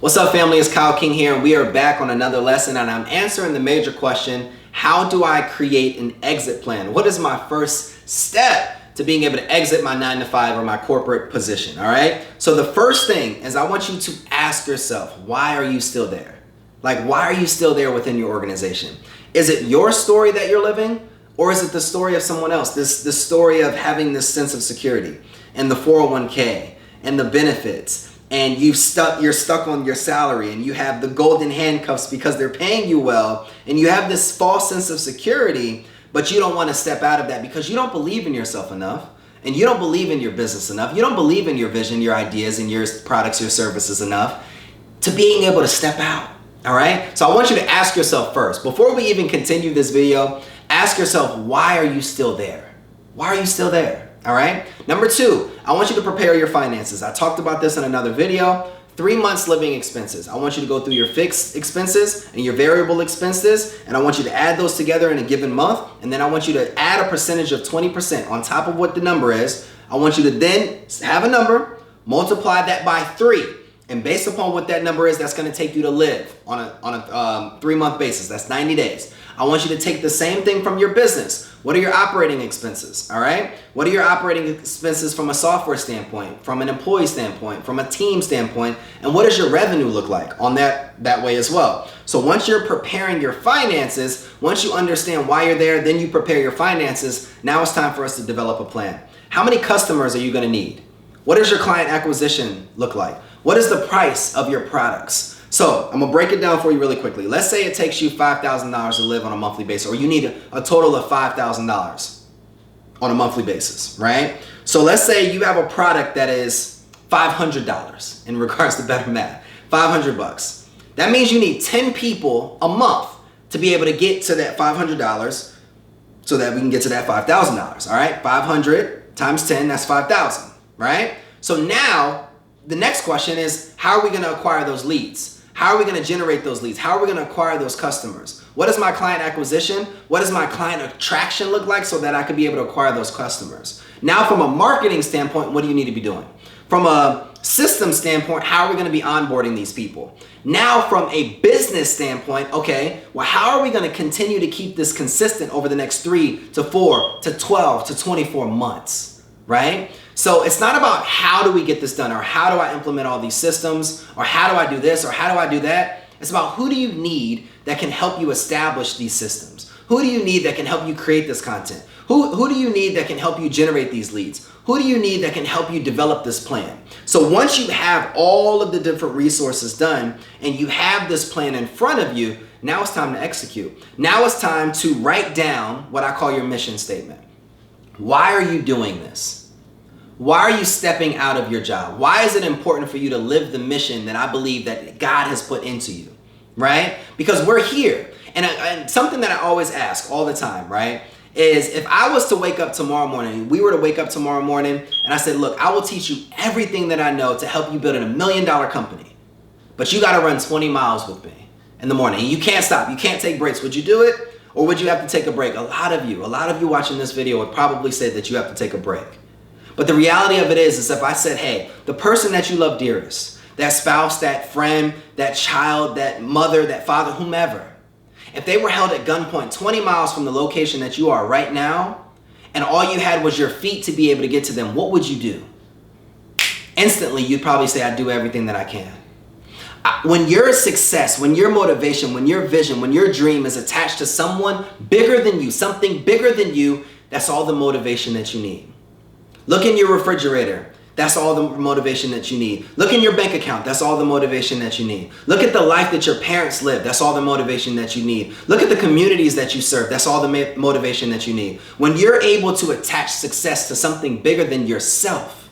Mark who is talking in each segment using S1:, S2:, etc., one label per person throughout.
S1: What's up, family? It's Kyle King here, and we are back on another lesson, and I'm answering the major question: how do I create an exit plan? What is my first step to being able to exit my 9-to-5 or my corporate position? All right. So the first thing is I want you to ask yourself, why are you still there? Like, why are you still there within your organization? Is it your story that you're living, or is it the story of someone else? This story of having this sense of security and the 401k and the benefits, and you're stuck on your salary, and you have the golden handcuffs because they're paying you well, and you have this false sense of security, but you don't want to step out of that because you don't believe in yourself enough, and you don't believe in your business enough, you don't believe in your vision, your ideas, and your products, your services enough to being able to step out. All right? So I want you to ask yourself first, before we even continue this video, ask yourself, why are you still there? Why are you still there? All right. Number two, I want you to prepare your finances. I talked about this in another video. 3 months living expenses. I want you to go through your fixed expenses and your variable expenses, and I want you to add those together in a given month. And then I want you to add a percentage of 20% on top of what the number is. I want you to then have a number, multiply that by 3. And based upon what that number is, that's going to take you to live on a 3-month basis. That's 90 days. I want you to take the same thing from your business. What are your operating expenses? All right. What are your operating expenses from a software standpoint, from an employee standpoint, from a team standpoint? And what does your revenue look like on that way as well? So once you're preparing your finances, once you understand why you're there, then you prepare your finances. Now it's time for us to develop a plan. How many customers are you going to need? What does your client acquisition look like? What is the price of your products? So I'm gonna break it down for you really quickly. Let's say it takes you $5,000 to live on a monthly basis, or you need a total of $5,000 on a monthly basis, right? So let's say you have a product that is $500 in regards to better math, 500 bucks. That means you need 10 people a month to be able to get to that $500 so that we can get to that $5,000, all right? 500 times 10, that's 5,000, right? So now the next question is, how are we gonna acquire those leads? How are we going to generate those leads? How are we going to acquire those customers? What does my client acquisition, what does my client attraction look like so that I could be able to acquire those customers? Now, from a marketing standpoint, what do you need to be doing? From a system standpoint, how are we going to be onboarding these people? Now, from a business standpoint, okay, well, how are we going to continue to keep this consistent over the next 3 to 4 to 12 to 24 months, right? So it's not about how do we get this done, or how do I implement all these systems, or how do I do this, or how do I do that. It's about who do you need that can help you establish these systems? Who do you need that can help you create this content? Who do you need that can help you generate these leads? Who do you need that can help you develop this plan? So once you have all of the different resources done and you have this plan in front of you, now it's time to execute. Now it's time to write down what I call your mission statement. Why are you doing this? Why are you stepping out of your job? Why is it important for you to live the mission that I believe that God has put into you, right? Because we're here. And something that I always ask all the time, right, is if I was to wake up tomorrow morning, we were to wake up tomorrow morning and I said, look, I will teach you everything that I know to help you build a $1 million company, but you got to run 20 miles with me in the morning. And you can't stop. You can't take breaks. Would you do it? Or would you have to take a break? A lot of you watching this video would probably say that you have to take a break. But the reality of it is if I said, hey, the person that you love dearest, that spouse, that friend, that child, that mother, that father, whomever, if they were held at gunpoint 20 miles from the location that you are right now, and all you had was your feet to be able to get to them, what would you do? Instantly, you'd probably say, I do everything that I can. When your success, when your motivation, when your vision, when your dream is attached to someone bigger than you, something bigger than you, that's all the motivation that you need. Look in your refrigerator. That's all the motivation that you need. Look in your bank account. That's all the motivation that you need. Look at the life that your parents live. That's all the motivation that you need. Look at the communities that you serve. That's all the motivation that you need. When you're able to attach success to something bigger than yourself,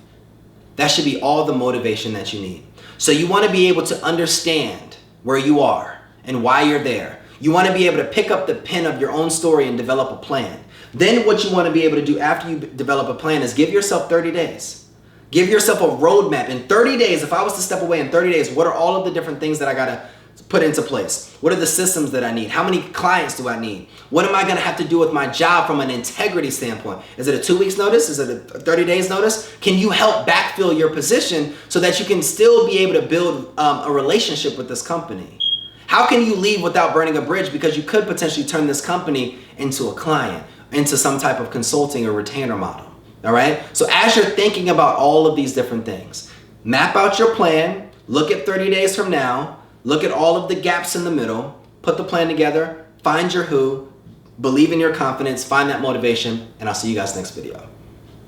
S1: that should be all the motivation that you need. So you want to be able to understand where you are and why you're there. You want to be able to pick up the pen of your own story and develop a plan. Then what you want to be able to do after you develop a plan is give yourself 30 days. Give yourself a roadmap. In 30 days, if I was to step away in 30 days, what are all of the different things that I got to put into place? What are the systems that I need? How many clients do I need? What am I going to have to do with my job from an integrity standpoint? Is it a 2 weeks notice? Is it a 30 days notice? Can you help backfill your position so that you can still be able to build a relationship with this company? How can you leave without burning a bridge? Because you could potentially turn this company into a client, into some type of consulting or retainer model. All right? So as you're thinking about all of these different things, map out your plan, look at 30 days from now, look at all of the gaps in the middle, put the plan together, find your who, believe in your confidence, find that motivation, and I'll see you guys next video.